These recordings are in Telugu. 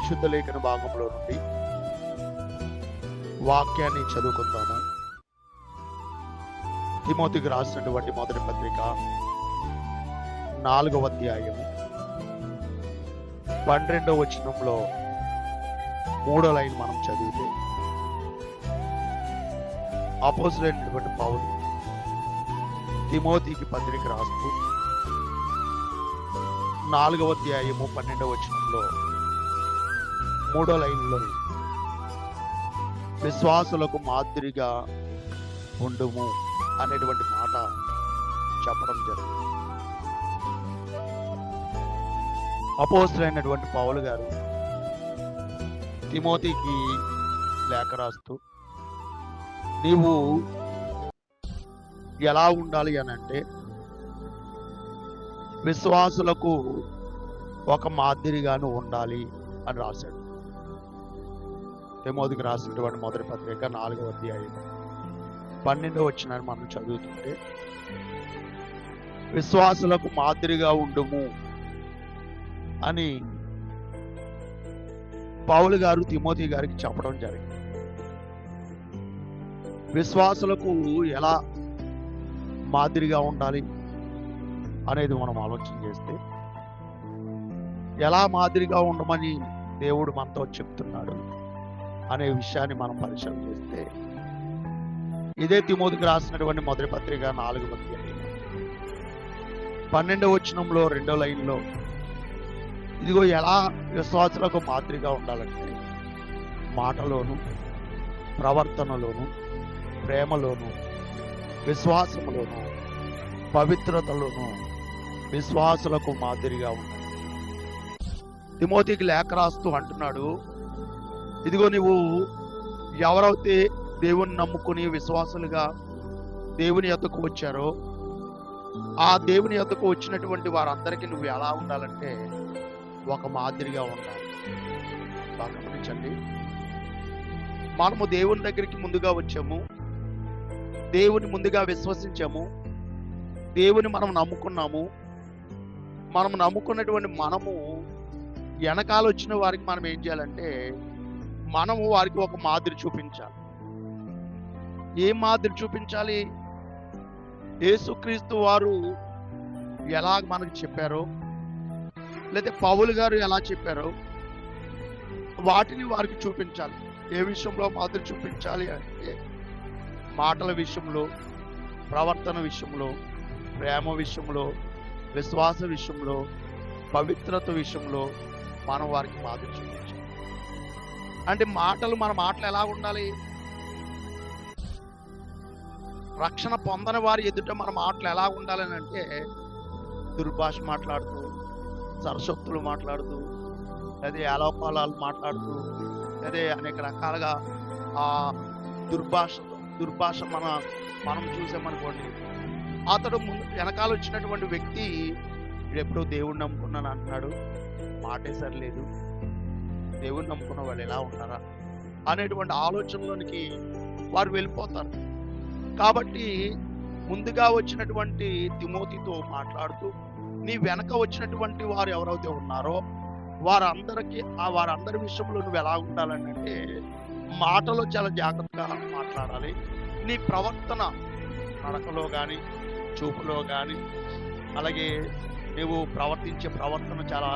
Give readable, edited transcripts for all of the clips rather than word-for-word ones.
పరిశుద్ధ లేఖన భాగంలో నుండి వాక్యాన్ని చదువుకుందాము. తిమోతికి రాసినటువంటి మొదటి పత్రిక 4వ అధ్యాయము 12వ వచనంలో 3వ లైన్ మనం చదివితే, అపోస్తలుడైనటువంటి పౌలు తిమోతికి పత్రిక రాస్తూ 4వ అధ్యాయము 12వ వచనంలో 3వ లైన్లో విశ్వాసులకు మాదిరిగా ఉండుము అనేటువంటి మాట చెప్పడం జరిగింది. అపోస్తలుడైనటువంటి పౌలు గారు తిమోతికి లేఖ రాస్తూ, నీవు ఎలా ఉండాలి అని అంటే, విశ్వాసులకు ఒక మాదిరిగాను ఉండాలి అని రాశాడు. తిమోతికి రాసినటువంటి మొదటి పత్రిక 4వ అధ్యాయం 12వ వచనాన్ని మనం చదువుతుంటే, విశ్వాసులకు మాదిరిగా ఉండుము అని పౌలు గారు తిమోతి గారికి చెప్పడం జరిగింది. విశ్వాసులకు ఎలా మాదిరిగా ఉండాలి అనేది మనం ఆలోచన చేస్తే, ఎలా మాదిరిగా ఉండమని దేవుడు మనతో చెప్తున్నాడు అనే విషయాన్ని మనం పరిశీలన చేస్తే, ఇదే తిమోతికి రాసినటువంటి మొదటి పత్రిక 4వ అధ్యాయం 12వ వచనంలో 2వ లైన్లో, ఇదిగో ఎలా విశ్వాసులకు మాదిరిగా ఉండాలంటే, మాటలోను, ప్రవర్తనలోను, ప్రేమలోను, విశ్వాసములోను, పవిత్రతలోను విశ్వాసులకు మాదిరిగా ఉండాలి. తిమోతికి లేఖ రాస్తూ అంటున్నాడు, ఇదిగో నువ్వు ఎవరైతే దేవుని నమ్ముకుని విశ్వాసులుగా దేవుని యొద్దకు వచ్చారో, ఆ దేవుని యొద్దకు వచ్చినటువంటి వారందరికీ నువ్వు ఎలా ఉండాలంటే ఒక మాదిరిగా ఉండాలి. బాగా గమనించండి, మనము దేవుని దగ్గరికి ముందుగా వచ్చాము, దేవుని ముందుగా విశ్వసించాము, దేవుని మనం నమ్ముకున్నాము. మనం నమ్ముకున్నటువంటి మనము వెనకాల వచ్చిన వారికి మనం ఏం చేయాలంటే, మనము వారికి ఒక మాదిరి చూపించాలి. ఏ మాదిరి చూపించాలి? యేసుక్రీస్తు వారు ఎలా మనకు చెప్పారో, లేదా పౌలు గారు ఎలా చెప్పారో వాటిని వారికి చూపించాలి. ఏ విషయంలో మాదిరి చూపించాలి అంటే, మాటల విషయంలో, ప్రవర్తన విషయంలో, ప్రేమ విషయంలో, విశ్వాస విషయంలో, పవిత్రత విషయంలో మనం వారికి మాదిరి చూపించాలి. అంటే మన మాటలు ఎలా ఉండాలి? రక్షణ పొందని వారి ఎదుట మన మాటలు ఎలా ఉండాలని అంటే, దుర్భాష మాట్లాడుతూ, సరసొత్తులు మాట్లాడుతూ, అదే అలోపాలాలు మాట్లాడుతూ, అదే అనేక రకాలుగా ఆ దుర్భాష మనం చూసామనుకోండి, అతడు వెనకాల వచ్చినటువంటి వ్యక్తి ఎప్పుడో దేవుణ్ణి నమ్ముకున్నాను అంటున్నాడు, మాటే సరిలేదు, దేవుణ్ణి నమ్ముకున్న వాళ్ళు ఎలా ఉంటారా అనేటువంటి ఆలోచనలోనికి వారు వెళ్ళిపోతారు. కాబట్టి ముందుగా వచ్చినటువంటి తిమోతితో మాట్లాడుతూ, నీ వెనక వచ్చినటువంటి వారు ఎవరైతే ఉన్నారో వారందరి విషయంలో నువ్వు ఎలా ఉండాలంటే, మాటలో చాలా జాగ్రత్తగా మాట్లాడాలి. నీ ప్రవర్తన, నడకలో కానీ, చూపులో కానీ, అలాగే నువ్వు ప్రవర్తించే ప్రవర్తన చాలా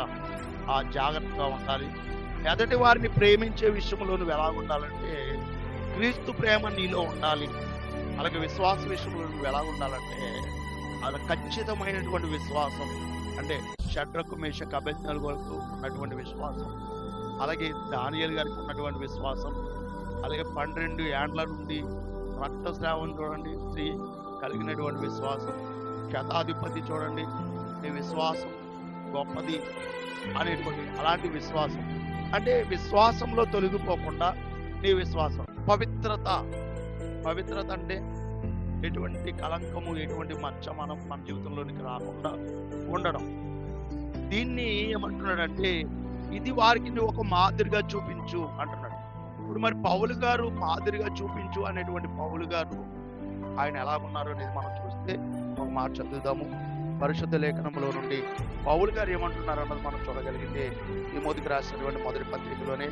జాగ్రత్తగా ఉండాలి. ఎదటి వారిని ప్రేమించే విషయంలో నువ్వు ఎలా ఉండాలంటే, క్రీస్తు ప్రేమ నీలో ఉండాలి. అలాగే విశ్వాస విషయంలో నువ్వు ఎలా ఉండాలంటే, అది ఖచ్చితమైనటువంటి విశ్వాసం. అంటే షడ్రకు, మేషకు, అబేద్నెగోకు ఉన్నటువంటి విశ్వాసం, అలాగే దానియేలు గారికి ఉన్నటువంటి విశ్వాసం, అలాగే 12 ఏండ్ల నుండి రక్తస్రావం చూడండి, స్త్రీ కలిగినటువంటి విశ్వాసం, శతాధిపతి చూడండి, నీ విశ్వాసం గొప్పది అనేటువంటి అలాంటి విశ్వాసం. అంటే విశ్వాసంలో తొలగిపోకుండా నీ విశ్వాసం. పవిత్రత అంటే ఎటువంటి కలంకము, ఎటువంటి మచ్చ మన జీవితంలోనికి రాకుండా ఉండడం. దీన్ని ఏమంటున్నాడంటే, ఇది వారికి నువ్వు ఒక మాదిరిగా చూపించు అంటున్నాడు. ఇప్పుడు మరి పౌలు గారు మాదిరిగా చూపించు అనేటువంటి పౌలు గారు ఆయన ఎలాగున్నారు అనేది మనం చూస్తే ఒక మాట చదువుదాము. పరిశుద్ధ లేఖనంలో నుండి పౌలు గారు ఏమంటున్నారు అన్నది మనం చూడగలిగితే తిమోతికి రాసినటువంటి మొదటి పత్రికలోనే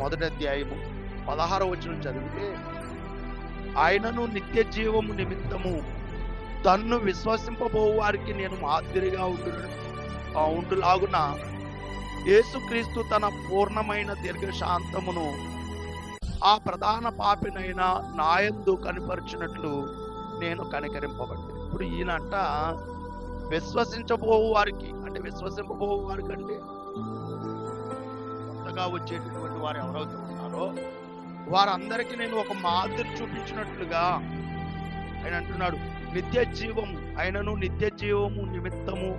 మొదటి అధ్యాయము 16వ వచనం చదివితే, ఆయనను నిత్య జీవము నిమిత్తము తన్ను విశ్వసింపబో వారికి నేను మాదిరిగా ఉండులాగున యేసుక్రీస్తు తన పూర్ణమైన దీర్ఘశాంతమును ఆ ప్రధాన పాపినైన నాయందు కనిపరిచినట్లు నేను కనికరింపబడింది. ఇప్పుడు ఈయనంట విశ్వసించబో వారికి అంటే కొత్తగా వచ్చేటటువంటి వారు ఎవరైతే ఉన్నారో వారందరికీ నేను ఒక మాదిరి చూపించినట్లుగా ఆయన అంటున్నాడు. నిత్య జీవము, ఆయనను నిత్య జీవము నిమిత్తము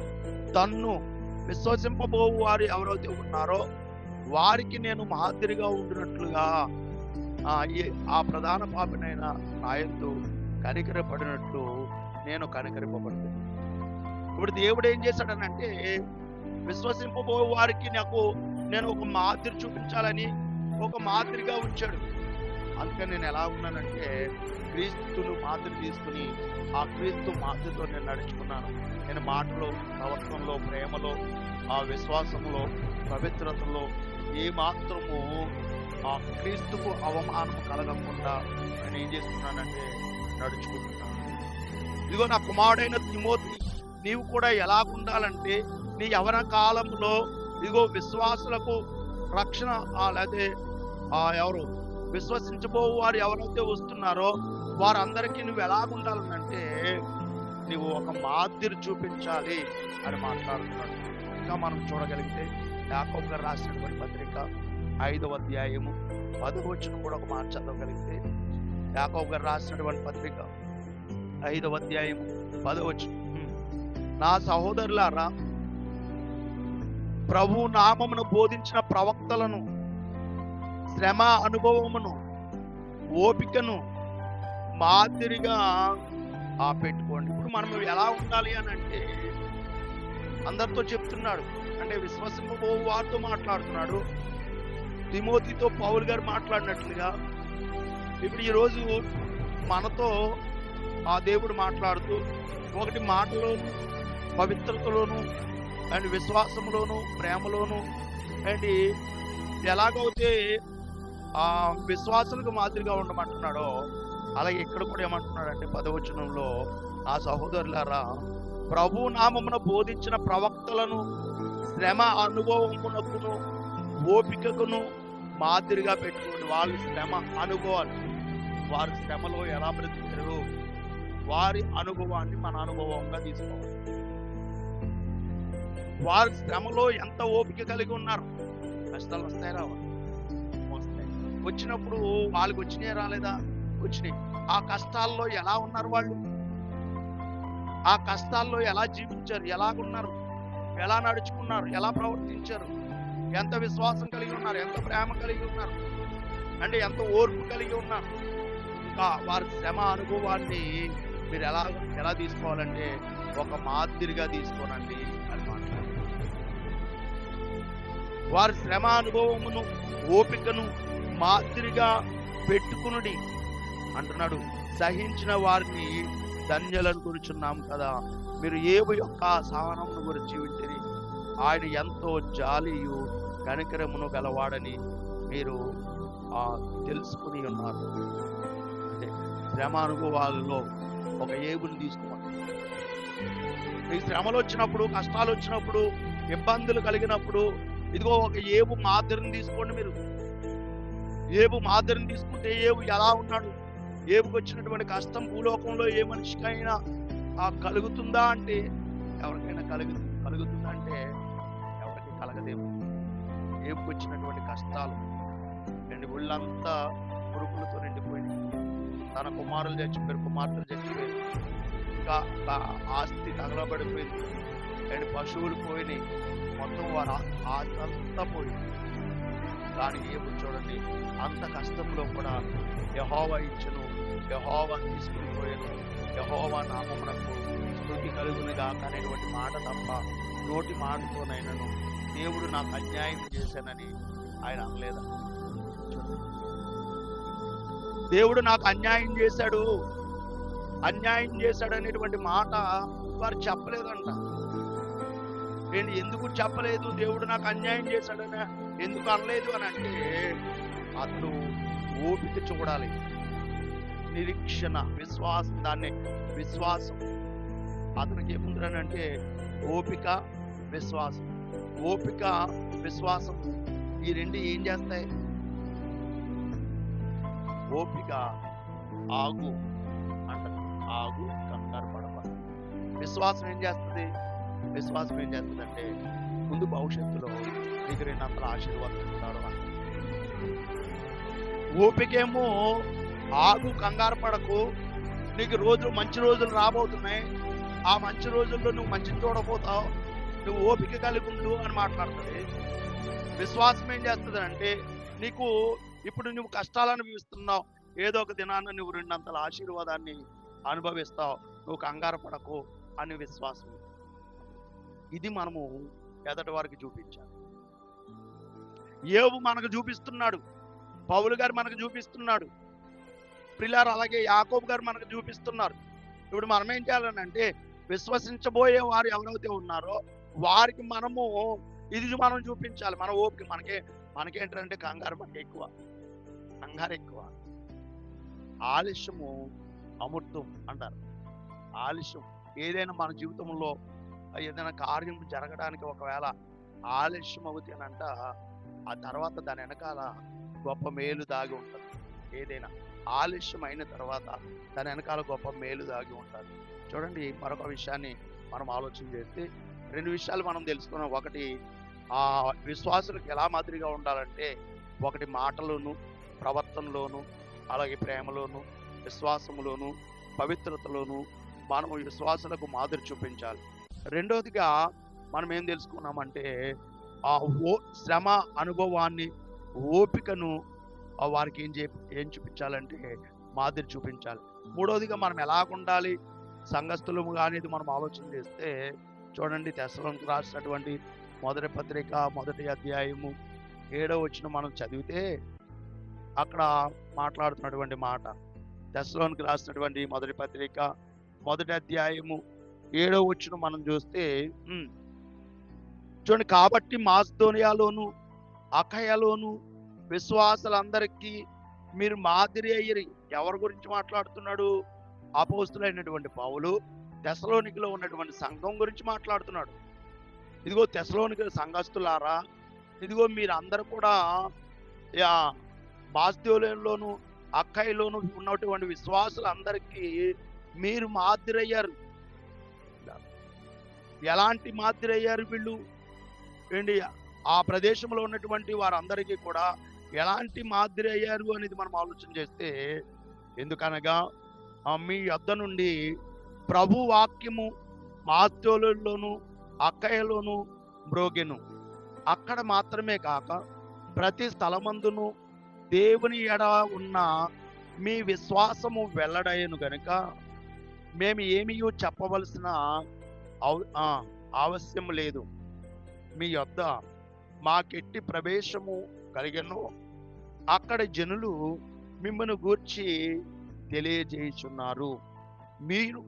తన్ను విశ్వసింపబో వారు ఎవరైతే ఉన్నారో వారికి నేను మాదిరిగా ఉండినట్లుగా ఆ ప్రధాన పాపినైన నాయందు కనికరపడినట్లు నేను కనికరింపబడుతుంది. ఇప్పుడు దేవుడు ఏం చేశాడనంటే, విశ్వసింపబో వారికి నేను ఒక మాదిరి చూపించాలని ఒక మాదిరిగా ఉంచాడు. అందుకని నేను ఎలా ఉన్నానంటే, క్రీస్తును మాదిరి తీసుకుని ఆ క్రీస్తు మాదిరితో నేను నడుచుకున్నాను. నేను మాటలో, ప్రవర్తనలో, ప్రేమలో, ఆ విశ్వాసంలో, పవిత్రతలో ఏ మాత్రము ఆ క్రీస్తుకు అవమానం కలగకుండా నేను ఏం చేస్తున్నానంటే నడుచుకుంటున్నాను. ఇదిగో నా కుమారుడైన తిమోతి, నీవు కూడా ఎలా ఉండాలంటే నీ యవన కాలంలో ఇదిగో విశ్వాసులకు రక్షణ లేకపోతే ఎవరు విశ్వసించబో వారు ఎవరైతే వస్తున్నారో వారందరికీ నువ్వు ఎలా ఉండాలంటే నువ్వు ఒక మాదిరి చూపించాలి అని మాట్లాడుతున్నాడు. ఇంకా మనం చూడగలిగితే యాకోబు గారు రాసినటువంటి పత్రిక 5వ అధ్యాయము 10వ వచనం కూడా ఒక మాట చదవగలిగితే, యాకోబు గారు రాసినటువంటి పత్రిక 5వ అధ్యాయము 10వ వచనం, నా సహోదరులారా, ప్రభు నామమును బోధించిన ప్రవక్తలను శ్రమ అనుభవమును ఓపికను మాదిరిగా పెట్టుకోండి. ఇప్పుడు మనం ఎలా ఉండాలి అని అంటే అందరితో చెప్తున్నాడు. అంటే విశ్వసింపబో వారితో మాట్లాడుతున్నాడు. తిమోతితో పౌలు గారు మాట్లాడినట్లుగా ఇప్పుడు ఈరోజు మనతో ఆ దేవుడు మాట్లాడుతూ ఒకటి మాటలోను, పవిత్రతలోను అండ్ విశ్వాసంలోను, ప్రేమలోను అండ్ ఎలాగైతే ఆ విశ్వాసులకు మాదిరిగా ఉండమంటున్నాడో అలాగే ఇక్కడ కూడా ఏమంటున్నాడు అంటే 10వ వచనంలో, ఆ సహోదరులారా, ప్రభు నామమున బోధించిన ప్రవక్తలను శ్రమ అనుభవమునకును ఓపికకును మాదిరిగా పెట్టుకోండి. వాళ్ళ శ్రమ అనుభవాలు, వారి శ్రమలో ఎలా బ్రతికారు వారి అనుభవాన్ని మన అనుభవంగా తీసుకోవాలి. వారి శ్రమలో ఎంత ఓపిక కలిగి ఉన్నారు. కష్టాలు వస్తాయి రావాలి, వస్తాయి. వచ్చినప్పుడు వాళ్ళకి వచ్చినాయి రాలేదా? వచ్చినాయి. ఆ కష్టాల్లో ఎలా ఉన్నారు వాళ్ళు? ఆ కష్టాల్లో ఎలా జీవించారు? ఎలాగున్నారు? ఎలా నడుచుకున్నారు? ఎలా ప్రవర్తించారు? ఎంత విశ్వాసం కలిగి ఉన్నారు? ఎంత ప్రేమ కలిగి ఉన్నారు? అంటే ఎంత ఓర్పు కలిగి ఉన్నారు? ఇంకా వారి శ్రమ అనుభవాన్ని మీరు ఎలా తీసుకోవాలంటే ఒక మాదిరిగా తీసుకోనండి అని మాట్లాడారు. వారి శ్రమ అనుభవమును ఓపికను మాదిరిగా పెట్టుకునుడి అంటున్నాడు. సహించిన వారిని ధన్యులను కూర్చున్నాం కదా. మీరు యోబు యొక్క సహనమును గురించి వింటిరి. ఆయన ఎంతో జాలియు కనికరమును గలవాడని మీరు తెలుసుకుని ఉన్నారు. అంటే శ్రమ అనుభవాల్లో ఒక యోబుని తీసుకోవాలి. మీకు శ్రమలు వచ్చినప్పుడు, కష్టాలు వచ్చినప్పుడు, ఇబ్బందులు కలిగినప్పుడు ఇదిగో ఒక యోబు మాదిరిని తీసుకోండి. మీరు యోబు మాదిరిని తీసుకుంటే యోబు ఎలా ఉన్నాడు? యోబుకు వచ్చినటువంటి కష్టం భూలోకంలో ఏ మనిషికైనా కలుగుతుందా అంటే ఎవరికైనా కలుగుతుందా అంటే ఎవరికి కలగదేమో. యోబుకు వచ్చినటువంటి కష్టాలు ఒళ్ళంతా పురుగులతో నిండిపోయింది. తన కుమారులు చచ్చిపోయారు, కుమార్తెలు చచ్చిపోయారు, ఇంకా ఆస్తి తగలబడిపోయింది అండ్ పశువులు పోయినాయి, మొత్తం వారి ఆస్తి అంతా పోయింది. కానీ యోబు చూడండి, అంత కష్టంలో కూడా యెహోవా ఇచ్చెను, యెహోవా తీసుకుని పోయాను, యెహోవా నామమునకు స్తుతి కలుగునుగా అనేటువంటి మాట తప్ప నోటి మాటతోనైనాను దేవుడు నాకు అన్యాయం చేశానని ఆయన అనలేదా? దేవుడు నాకు అన్యాయం చేశాడు, అన్యాయం చేశాడనేటువంటి మాట వారు చెప్పలేదంట. నేను ఎందుకు చెప్పలేదు, దేవుడు నాకు అన్యాయం చేశాడని ఎందుకు అనలేదు అని అంటే, అతను ఓపిక చూడాలి, నిరీక్షణ, విశ్వాసం. దాన్ని విశ్వాసం. అతనికి ఏముందనంటే ఓపిక, విశ్వాసం. ఓపిక, విశ్వాసం ఈ రెండు ఏం చేస్తాయి? ఓపిక ఆగు అంటారు, ఆగు, కంగారు పడవ. విశ్వాసం ఏం చేస్తుంది? విశ్వాసం ఏం చేస్తుంది అంటే ముందు భవిష్యత్తులో నీకు రెండంతల ఆశీర్వాదం ఇస్తాడు అంట. ఓపికేమో ఆగు, కంగారు పడకు, నీకు మంచి రోజులు రాబోతున్నాయి, ఆ మంచి రోజుల్లో నువ్వు మంచిని చూడబోతావు, నువ్వు ఓపిక కలిగి ఉండు అని మాట్లాడుతుంది. విశ్వాసం ఏం చేస్తుంది అంటే నీకు ఇప్పుడు నువ్వు కష్టాలు అనుభవిస్తున్నావు, ఏదో ఒక దినాన్న నువ్వు రెండంతల ఆశీర్వాదాన్ని అనుభవిస్తావు, నువ్వు కంగారు పడకు అని విశ్వాసం. ఇది మనము ఎదటి వారికి చూపించాలి. యోబు మనకు చూపిస్తున్నాడు, పౌలు గారు మనకు చూపిస్తున్నాడు, ప్రియులారా అలాగే యాకోబు గారు మనకు చూపిస్తున్నారు. ఇప్పుడు మనం ఏం చేయాలని అంటే విశ్వసించబోయే వారు ఎవరైతే ఉన్నారో వారికి మనము ఇది మనం చూపించాలి. మన ఓపిక. మనకేంటంటే కంగారు మనకి ఎక్కువ, కంగారు ఎక్కువ. ఆలస్యము అమృతం అంటారు. ఆలస్యం ఏదైనా మన జీవితంలో ఏదైనా కార్యం జరగడానికి ఒకవేళ ఆలస్యం అవుతానంట, ఆ తర్వాత దాని వెనకాల గొప్ప మేలు దాగి ఉంటుంది. ఏదైనా ఆలస్యం అయిన తర్వాత దాని వెనకాల గొప్ప మేలు దాగి ఉంటుంది. చూడండి, మరొక విషయాన్ని మనం ఆలోచన చేస్తే రెండు విషయాలు మనం తెలుసుకున్నాం. ఒకటి, ఆ విశ్వాసులకు ఎలా మాదిరిగా ఉండాలంటే ఒకటి మాటలోను, ప్రవర్తనలోను, అలాగే ప్రేమలోను, విశ్వాసములోను, పవిత్రతలోను మనం విశ్వాసులకు మాదిరి చూపించాలి. రెండోదిగా మనం ఏం తెలుసుకున్నామంటే ఆ శ్రమ అనుభవాన్ని, ఓపికను వారికి ఏం చూపించాలంటే మాదిరి చూపించాలి. మూడోదిగా మనం ఎలాగుండాలి సంఘస్థులము కానీ మనం ఆలోచన చేస్తే చూడండి, తెస్సలోనికీయులకు రాసినటువంటి మొదటి పత్రిక 1వ అధ్యాయము 7వ వచనం మనం చదివితే అక్కడ మాట్లాడుతున్నటువంటి మాట, తెస్సలోనికీయులకు రాసినటువంటి మొదటి పత్రిక 1వ అధ్యాయము 7వ వచనం మనం చూస్తే చూడండి, కాబట్టి మాసిదోనియాలోను అఖయలోను విశ్వాసులందరికీ మీరు మాదిరి అయ్యిరి. ఎవరి గురించి మాట్లాడుతున్నాడు? అపోస్తులైనటువంటి పౌలు తెస్సలోనికలో ఉన్నటువంటి సంఘం గురించి మాట్లాడుతున్నాడు. ఇదిగో తెస్సలోనిక సంఘస్థులారా, ఇదిగో మీరందరూ కూడా మాసిదోనియాలోను అఖయలోను ఉన్నటువంటి విశ్వాసులందరికీ మీరు మాదిరి అయ్యారు. ఎలాంటి మాదిరి అయ్యారు వీళ్ళు? ఏంటి, ఆ ప్రదేశంలో ఉన్నటువంటి వారందరికీ కూడా ఎలాంటి మాదిరి అయ్యారు అనేది మనం ఆలోచన చేస్తే, ఎందుకనగా మీ యొద్ద నుండి ప్రభు వాక్యము మాసిదోనియాలోను అఖయలోను మ్రోగెను. అక్కడ మాత్రమే కాక ప్రతి స్థలమందును దేవుని ఎడ ఉన్న మీ విశ్వాసము వెల్లడయ్యను గనుక మేము ఏమీ చెప్పవలసిన ఆవశ్యం లేదు. మీ యొద్ద మాకెట్టి ప్రవేశము కలిగెను. అక్కడ జనులు మిమ్మల్ని గూర్చి తెలియజేయుచున్నారు. మీరు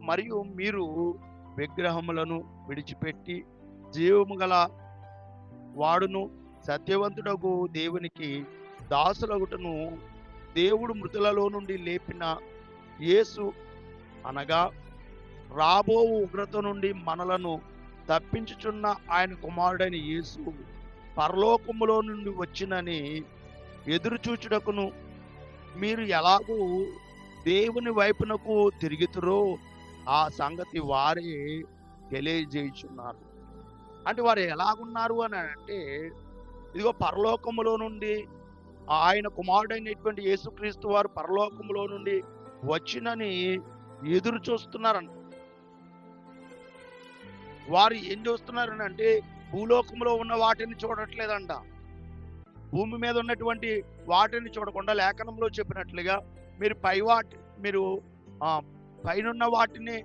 విగ్రహములను విడిచిపెట్టి జీవము గల వాడును సత్యవంతుడగు దేవునికి దాసులగుటను దేవుడు మృతులలో నుండి లేపిన యేసు అనగా రాబో ఉగ్రత నుండి మనలను తప్పించుచున్న ఆయన కుమారుడైన యేసు పరలోకములో నుండి వచ్చినని ఎదురుచూచుటకును మీరు ఎలాగూ దేవుని వైపునకు తిరుగుతురో ఆ సంగతి వారే తెలియజేయుచున్నారు. అంటే వారు ఎలాగున్నారు అని అంటే, ఇదిగో పరలోకములో నుండి ఆయన కుమారుడైనటువంటి యేసుక్రీస్తు వారు పరలోకములో నుండి వచ్చినని ఎదురు చూస్తున్నారంట. వారు ఏం చూస్తున్నారని అంటే భూలోకంలో ఉన్న వాటిని చూడట్లేదంట. భూమి మీద ఉన్నటువంటి వాటిని చూడకుండా లేఖనంలో చెప్పినట్లుగా మీరు మీరు పైనున్న వాటిని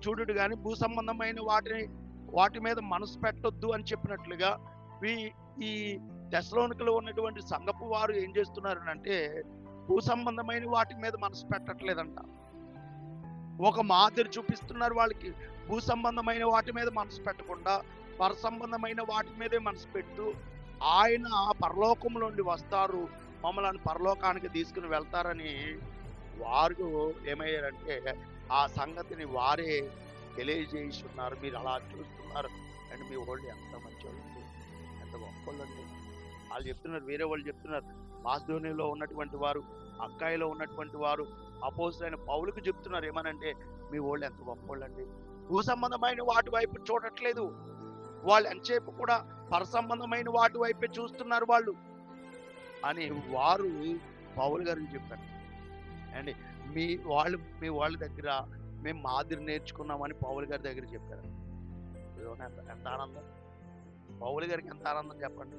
చూడుడు కానీ భూ సంబంధమైన వాటి మీద మనసు పెట్టొద్దు అని చెప్పినట్లుగా ఈ తెస్సలోనికలో ఉన్నటువంటి సంఘపు వారు ఏం చేస్తున్నారని అంటే భూ సంబంధమైన వాటి మీద మనసు పెట్టట్లేదంట. ఒక మాదిరి చూపిస్తున్నారు వాళ్ళకి. భూ సంబంధమైన వాటి మీద మనసు పెట్టకుండా పర సంబంధమైన వాటి మీదే మనసు పెట్టు, ఆయన పరలోకం నుండి వస్తారు, మమ్మల్ని పరలోకానికి తీసుకుని వెళ్తారని వారు ఏమయ్యారంటే ఆ సంగతిని వారే తెలియజేస్తున్నారు. మీరు అలా చూస్తున్నారు అండ్ మీ వాళ్ళు ఎంత మంచోళ్ళండి, ఎంత గొప్పలండి. వాళ్ళు చెప్తున్నారు, వేరే వాళ్ళు చెప్తున్నారు, మాసిదోనియాలో ఉన్నటువంటి వారు, అక్కాయిలో ఉన్నటువంటి వారు అపోస్తలుడైన పౌలుకు చెప్తున్నారు ఏమనంటే, మీ వాళ్ళు ఎంత గొప్పవాళ్ళండి, భూ సంబంధమైన వాటి వైపు చూడట్లేదు, వాళ్ళు ఎంతసేపు కూడా పర సంబంధమైన వాటి వైపే చూస్తున్నారు వాళ్ళు అని వారు పౌలు గారికి చెప్పారు. అండ్ మీ వాళ్ళ దగ్గర మేము మాదిరి నేర్చుకున్నామని పౌలు గారి దగ్గర చెప్పారు. ఎంత ఆనందం, పౌలు గారికి ఎంత ఆనందం చెప్పండి.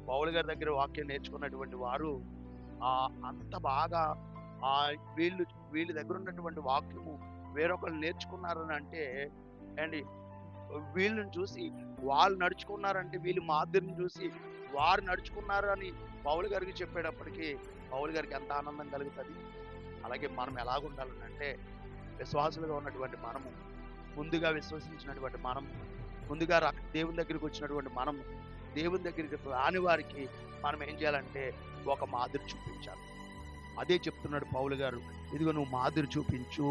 పౌలు గారి దగ్గర వాక్యం నేర్చుకున్నటువంటి వారు అంత బాగా వీళ్ళ దగ్గర ఉన్నటువంటి వాక్యము వేరొకరు నేర్చుకున్నారని అంటే, అండ్ వీళ్ళని చూసి వాళ్ళు నడుచుకున్నారంటే, వీళ్ళు మాదిరిని చూసి వారు నడుచుకున్నారు అని పౌలు గారికి చెప్పేటప్పటికీ పౌలు గారికి ఎంత ఆనందం కలుగుతుంది. అలాగే మనం ఎలాగుండాలని అంటే, విశ్వాసులుగా ఉన్నటువంటి మనము, ముందుగా విశ్వసించినటువంటి మనం, ముందుగా దేవుని దగ్గరికి వచ్చినటువంటి మనం, దేవుని దగ్గరికి రాని వారికి మనం ఏం చేయాలంటే ఒక మాదిరి చూపించాలి. అదే చెప్తున్నాడు పౌలు గారు, ఇదిగో నువ్వు మాదిరి చూపించు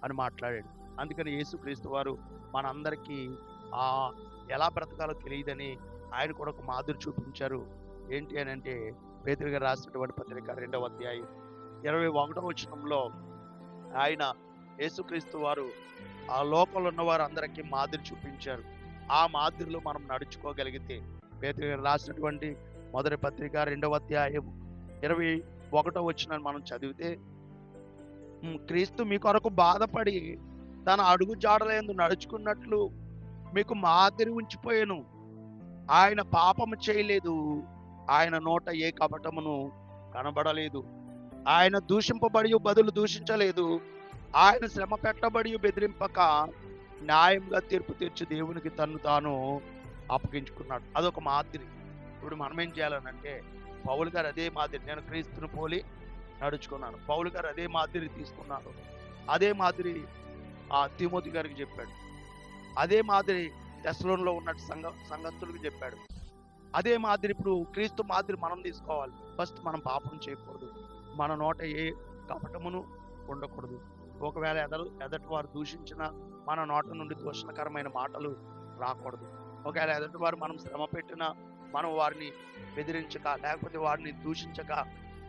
అని మాట్లాడాడు. అందుకని యేసుక్రీస్తు వారు మనందరికీ ఎలా బ్రతకాలో తెలియదని ఆయన కూడా ఒక మాదిరి చూపించారు. ఏంటి అని అంటే, పేతురు గారు రాసినటువంటి పత్రిక 2వ అధ్యాయం 21వ వచనంలో ఆయన యేసుక్రీస్తు వారు ఆ లోకంలో ఉన్న వారు అందరికీ మాదిరి చూపించారు. ఆ మాదిరిలో మనం నడుచుకోగలిగితే, పేతురు గారు రాసినటువంటి మొదటి పత్రిక 2వ అధ్యాయం 21వ వచనాన్ని మనం చదివితే, క్రీస్తు మీ కొరకు బాధపడి తన అడుగు జాడలందు నడుచుకున్నట్లు మీకు మాదిరి ఉంచిపోయాను. ఆయన పాపము చేయలేదు, ఆయన నోట ఏ కపటమును కనబడలేదు, ఆయన దూషింపబడి బదులు దూషించలేదు, ఆయన శ్రమ పెట్టబడి బెదిరింపక న్యాయంగా తీర్పు తీర్చి దేవునికి తను తాను అప్పగించుకున్నాడు. అదొక మాదిరి. ఇప్పుడు మనం ఏం చేయాలనంటే, పౌలు గారు అదే మాదిరి, నేను క్రీస్తుని పోలి నడుచుకున్నాను, పౌలు గారు అదే మాదిరి తీసుకున్నాడు. అదే మాదిరి తిమోతి గారికి చెప్పాడు, అదే మాదిరి తెస్సలోనిలో ఉన్న సంఘస్థులకు చెప్పాడు. అదే మాదిరి ఇప్పుడు క్రీస్తు మాదిరి మనం తీసుకోవాలి. ఫస్ట్ మనం పాపం చేయకూడదు, మన నోట ఏ కపటమును ఉండకూడదు. ఒకవేళ ఎదటి వారు దూషించిన మన నోట నుండి దూషణకరమైన మాటలు రాకూడదు. ఒకవేళ ఎదటి వారు మనం శ్రమ పెట్టినా మనం వారిని బెదిరించక, లేకపోతే వారిని దూషించక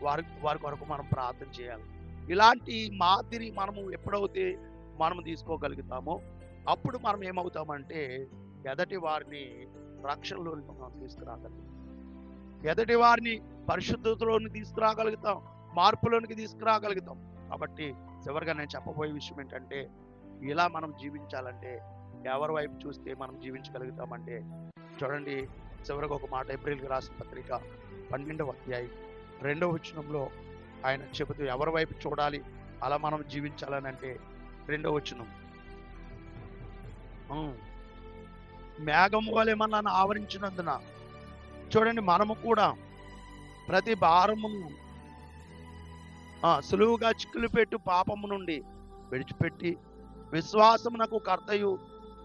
వారి కొరకు మనం ప్రార్థన చేయాలి. ఇలాంటి మాదిరి మనము ఎప్పుడైతే మనం తీసుకోగలుగుతామో అప్పుడు మనం ఏమవుతామంటే ఎదటి వారిని రక్షణలోనికి మనం తీసుకురాగలుగుతాం, ఎదటి వారిని పరిశుద్ధతలోని తీసుకురాగలుగుతాం, మార్పులోనికి తీసుకురాగలుగుతాం. కాబట్టి చివరిగా నేను చెప్పబోయే విషయం ఏంటంటే, ఇలా మనం జీవించాలంటే ఎవరి వైపు చూస్తే మనం జీవించగలుగుతామంటే, చూడండి చివరికి ఒక మాట, ఏప్రిల్కి రాసిన పత్రిక 12వ అధ్యాయం 2వ వచనంలో ఆయన చెబుతూ ఎవరి వైపు చూడాలి అలా మనం జీవించాలని అంటే, 2వ వచనం, మేఘము వలె మనల్ని ఆవరించినందున, చూడండి మనము కూడా ప్రతి భారమును సులువుగా చిక్కులు పెట్టు పాపము నుండి విడిచిపెట్టి విశ్వాసమునకు కర్తయు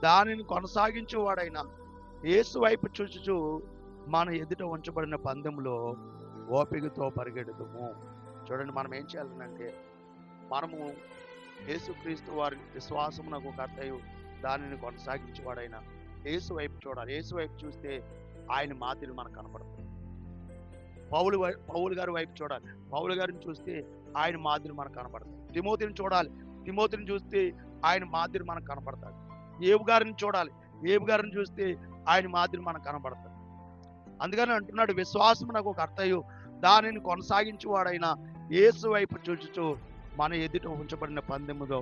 దానిని కొనసాగించు వాడైన యేసు వైపు చూచుచు మన ఎదుట ఉంచబడిన పందెంలో ఓపికతో పరిగెడుదుము. చూడండి మనం ఏం చేయాలంటే, మనము యేసుక్రీస్తు వారి విశ్వాసమునకు కర్తయు దానిని కొనసాగించేవాడైన యేసు వైపు చూడాలి. యేసు వైపు చూస్తే ఆయన మాదిరి మనకు కనపడుతుంది. పౌలు గారి వైపు చూడాలి, పౌలు గారిని చూస్తే ఆయన మాదిరి మనకు కనపడుతుంది. తిమోతిని చూడాలి, తిమోతిని చూస్తే ఆయన మాదిరి మనకు కనపడతాడు. ఏబు గారిని చూడాలి, ఏబు గారిని చూస్తే ఆయన మాదిరి మనకు కనపడతాడు. అందుకని అంటున్నాడు, విశ్వాసమునకు కర్తయు దానిని కొనసాగించేవాడైన యేసు వైపు చూచుచు మన ఎదుట ఉంచబడిన పందెములో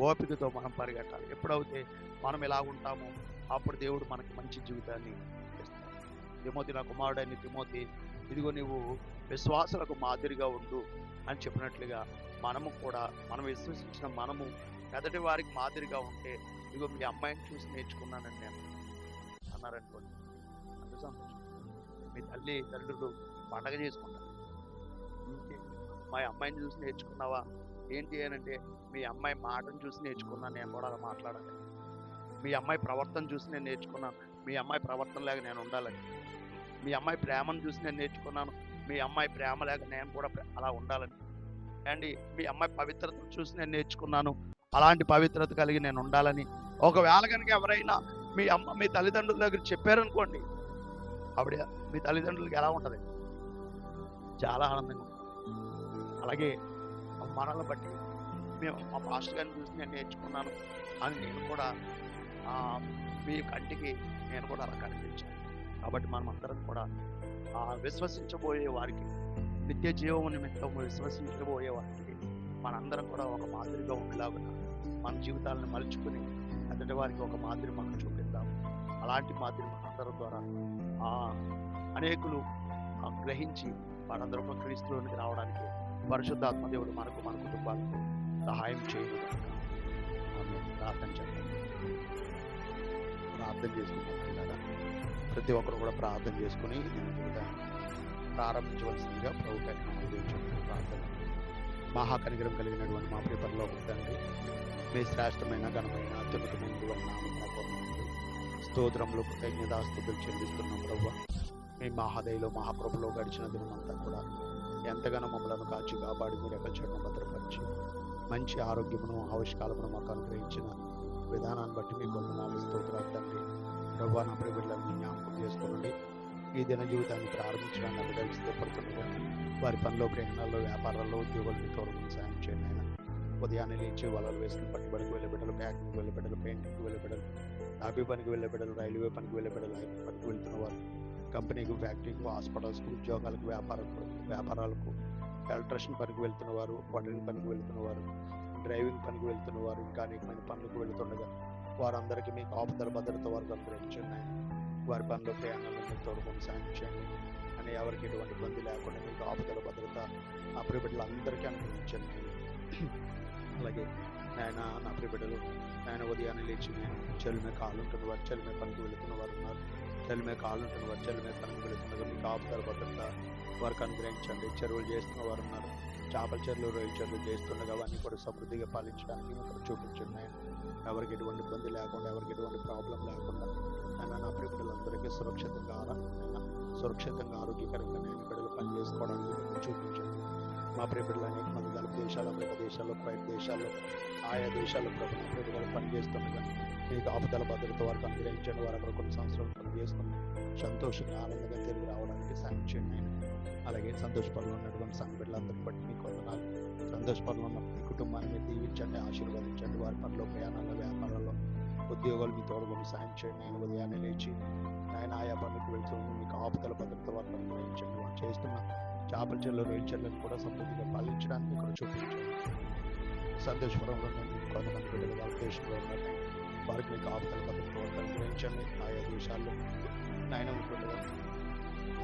ఓపికతో మనం పరిగెట్టాలి. ఎప్పుడైతే మనం ఎలా ఉంటామో అప్పుడు దేవుడు మనకి మంచి జీవితాన్ని ఇస్తాడు. తిమోతి నా కుమారుడైన తిమోతి, ఇదిగో నీవు విశ్వాసులకు మాదిరిగా ఉండు అని చెప్పినట్లుగా మనము కూడా మనం విశ్వసించిన మనము ఎదటి వారికి మాదిరిగా ఉంటే, ఇదిగో మీ అమ్మాయిని చూసి నేర్చుకున్నానని నేను అన్నారనుకోండి, అంత సంతోషం. మీ తండ్రులు పండగ చేసుకుంటారు, మా అమ్మాయిని చూసి నేర్చుకున్నావా ఏంటి అనంటే, మీ అమ్మాయి మాటను చూసి నేర్చుకున్నాను నేను కూడా అలా మాట్లాడాలి. మీ అమ్మాయి ప్రవర్తన చూసి నేను నేర్చుకున్నాను మీ అమ్మాయి ప్రవర్తనలాగా నేను ఉండాలని. మీ అమ్మాయి ప్రేమను చూసి నేను నేర్చుకున్నాను మీ అమ్మాయి ప్రేమలాగా నేను కూడా అలా ఉండాలని. అండి మీ అమ్మాయి పవిత్రతను చూసి నేను నేర్చుకున్నాను అలాంటి పవిత్రత కలిగి నేను ఉండాలని. ఒకవేళ కనుక ఎవరైనా మీ తల్లిదండ్రుల దగ్గర చెప్పారనుకోండి, ఆవిడ మీ తల్లిదండ్రులకి ఎలా ఉంటుంది? చాలా ఆనందంగా ఉంటుంది. అలాగే మనల్ని బట్టి మా పాస్టర్ గారిని చూసి నేను నేర్చుకున్నాను అని నేను కూడా మీ కంటికి నేను కూడా అలా కనిపించాను. కాబట్టి మనం అందరం కూడా విశ్వసించబోయే వారికి, నిత్య జీవము నిమిత్తం విశ్వసించబోయే వారికి మనందరం కూడా ఒక మాదిరిగా ఉండేలాగా మన జీవితాలను మలుచుకుని ఎదుటి వారికి ఒక మాదిరి మనం చూపిద్దాం. అలాంటి మాదిరి మనందరం ద్వారా అనేకులు గ్రహించి వారందరూ ఒక క్రీస్తులోనికి రావడానికి పరిశుద్ధాత్మ దేవుడు మనకు మన కుటుంబాలకు సహాయం చేయడం. ప్రార్థన చేద్దాం. ప్రార్థన చేసుకుంటున్నారా? ప్రతి ఒక్కరు కూడా ప్రార్థన చేసుకుని ప్రారంభించవలసిందిగా ప్రభుత్వం ప్రార్థన. మహాకనికరం కలిగినటువంటి మా ప్రియ పరలోకపు తండ్రి, మీ శ్రేష్టమైన ఘనమైన అత్యున్నతమైనటువంటి నామమునకు స్తోత్రములు కృతజ్ఞతాస్తుతులు చెల్లిస్తున్నాం ప్రభువా. మీ మహాదయలో మహాకృపలో గడిచిన దినమంతా కూడా ఎంతగానో మమ్మలను కాచి కాపాడి మీరు ఎక్కడ చెట్టు భద్రపరిచి మంచి ఆరోగ్యమును ఆవిష్కారమును మాకు అనుగ్రహించిన విధానాన్ని బట్టి మీకు వందనాలు స్తోత్రాలు తండ్రి. ప్రభువా, నా ప్రియ బిడ్డలను జ్ఞాపకం చేసుకోండి. ఈ దిన జీవితాన్ని ప్రారంభించడానికి బిడ్డలు సిద్ధపడుతుండగా వారి పనిలో, ప్రయాణాల్లో, వ్యాపారాల్లో, ఉద్యోగాలు తోడుకుని సాయం చేయండి ఆయన. ఉదయాన్నే లేచి వలలు వేసుకుని పట్టుబడికి వెళ్ళే బిడ్డలు, ప్యాకింగ్కి వెళ్ళే బిడ్డలు, పెయింటింగ్కి వెళ్ళే బిడ్డలు, టాపీ పనికి వెళ్ళే బిడ్డలు, రైల్వే పనికి వెళ్ళే బిడ్డలు, హైవే పనికి వెళ్తున్న వారు, కంపెనీకి, ఫ్యాక్టరీకి, హాస్పిటల్స్కి, ఉద్యోగాలకు, వ్యాపారాలకు, ఎలక్ట్రిషియన్ పనికి వెళ్తున్న వారు, హోటల్ పనికి వెళ్తున్న వారు, డ్రైవింగ్ పనికి వెళ్తున్న వారు, ఇంకా అనేకమైన పనులకు వెళుతుండగా వారందరికీ మీకు ఆపుదల భద్రత వారికి అనుగ్రహించండి ఆయన. వారి పనిలో, ప్రయాణాలను మీరు తోడుకొని సాయం చేయండి అని ఎవరికి ఎటువంటి ఇబ్బంది లేకుండా మీకు ఆపుదల భద్రత నా ప్రియ బిడ్డలందరికీ అనుగ్రహించండి. అలాగే నాయన, నా ప్రియ బిడ్డలు నాయన ఉదయాన్నే లేచి నేను చెల్లిమే కాళ్ళు ఉంటున్న వారు, చెల్లిమే పనికి వెళుతున్న వారు ఉన్నారు, చెల్లిమే కాళ్ళు ఉంటున్న వారు, చెల్లిమే పనికి వెళుతున్నారు, మీకు ఆపుదల భద్రత వారికి అనుగ్రహించండి. చెరువులు చేస్తున్న వారు ఉన్నారు, చేపల చెరువులు, రొయ్యల చెరువులు చేస్తుండగా అవన్నీ కూడా సమృద్ధిగా పాలించడానికి మీకు చూపించండి ఆయన. ఎవరికి ఎటువంటి ఇబ్బంది లేకుండా, ఎవరికి ఎటువంటి ప్రాబ్లం లేకుండా ఆయన నా ప్రియ బిడ్డలందరికీ సురక్షితంగా ఆరోగ్యకరంగా నేను బిడ్డలు పని చేసుకోవడానికి చూపించండి. మా ప్రియ బిడ్డలు అనేక మంది గల్ఫ్ దేశాలు, అమెరికా దేశాల్లో, ప్రైవేట్ దేశాల్లో, ఆయా దేశాల్లో ప్రభుత్వ ప్రియ బిడ్డలు పనిచేస్తుండగా మీకు ఆపుదల భద్రత వారికి అనుగ్రహించండి. వారు అక్కడ కొన్ని సంవత్సరాలు పనిచేసుకుని సంతోషంగా ఆనందంగా తిరిగి రావడానికి సాయం చేయండి ఆయన. అలాగే సంతోషపరులు ఉన్నటువంటి సంఘ బిడ్డలందరినీ బట్టి మీకు వందనాలు. సంతోషపరులు ఉన్న మీ కుటుంబాన్ని మీరు దీవించండి, ఆశీర్వదించండి. వారి పనిలో, ప్రయాణాల్లో, వ్యాపారాల్లో, ఉద్యోగాలు మీ తోడుకొని సాయం చేయండి. నేను ఉదయాన్నే లేచి ఆయన ఆయా పనులకు వెళ్తుంది మీకు ఆపుదల భద్రత వారికి అనుగ్రహించండి. వారు చేస్తున్న చేపల చెల్లు, రొయ్యల చెల్లను కూడా సమృద్ధిగా పాలించడానికి ఇక్కడ చూపించండి. సంతోషపురంలో కొంతమంది బిడ్డలు వాళ్ళ దేశంలో ఉన్నారు, వారికి మీకు ఆపుదల భద్రత వారికి అనుగ్రహించండి. ఆయా దేశాల్లో నాయన ఉంటుండగా,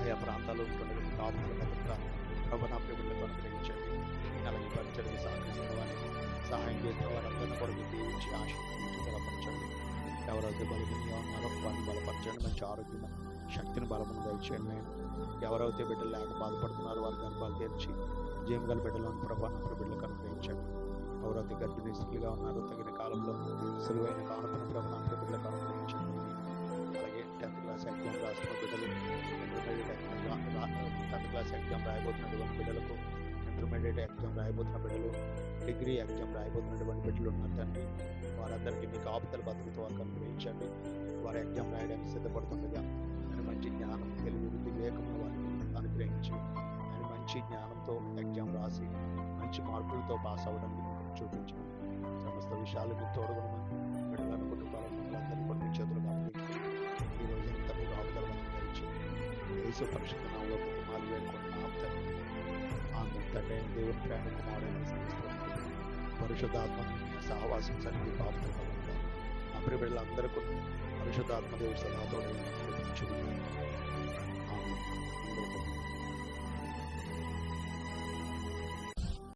ఆయా ప్రాంతాల్లో ఉంటుండగా మీకు ఆపుదల భద్రత ప్రభుత్వ బిడ్డలకు అనుగ్రహించండి. అలాగే పరిచయం సహకరిస్తున్న వారిని, సహాయం చేస్తున్న వారందరినీ కూడా మీరు దీవించి ఆశీర్వదించి బలపరచండి. ఎవరైతే బలహీనంగా ఉన్నారో వారిని బలపరచండి, మంచి ఆరోగ్యం, శక్తిని, బలమును దయచేయండి. ఎవరైతే బిడ్డలు లేక బాధపడుతున్నారో వారి గర్భాలు తెరిచి జీవగల బిడ్డలను ప్రభావం బిడ్డలకు అనుగ్రహించండి. ఎవరైతే గర్భిణీ స్త్రీలుగా ఉన్నారో తగిన కాలంలో సులువైన కానుకను ప్రభావం బిడ్డలకు అనుగ్రహించండి. అలాగే 10th క్లాస్ ఎగ్జామ్ రాస్తున్న బిడ్డలు, 10th క్లాస్ ఎగ్జామ్ రాయబోతున్నటువంటి బిడ్డలకు, ఇంటర్మీడియట్ ఎగ్జామ్ రాయబోతున్న బిడ్డలు, డిగ్రీ ఎగ్జామ్ రాయబోతున్నటువంటి బిడ్డలు ఉన్నారు తండ్రి. వారందరికీ మీకు ఆపుదల భద్రత వారికి అనుగ్రహించండి. వారి ఎగ్జామ్ రాయడానికి సిద్ధపడుతుండగా ఆయన మంచి జ్ఞానం, తెలివి, బుద్ధి, వివేకమును వారికి అనుగ్రహించి ఆయన మంచి జ్ఞానంతో ఎగ్జామ్ రాసి మంచి మార్కులతో పాస్ అవ్వడానికి చూపించండి. సమస్త విషయాలు మీరు తోడుగునమని బిడ్డలను, కుటుంబాలను అందరినీ కూడా మీ చేతులకు అప్పగించుకుని ఈ రోజు ఇంత మీకు ఆపుదల అనుగ్రహించి యేసు పరిశుద్ధ నామములో కుటుంబాలు వేడుకుంటున్నాం తండ్రి. ఆమె తండ్రి దేవుని ప్రేమ కుమారుడైన పరిశుద్ధాత్మ సహవాసం సన్నిధి కాపుదల ఆ ప్రియ బిడ్డలందరూ కూడా పరిశుద్ధాత్మ దేవుడి సలహాతో చూపించుకున్నాను.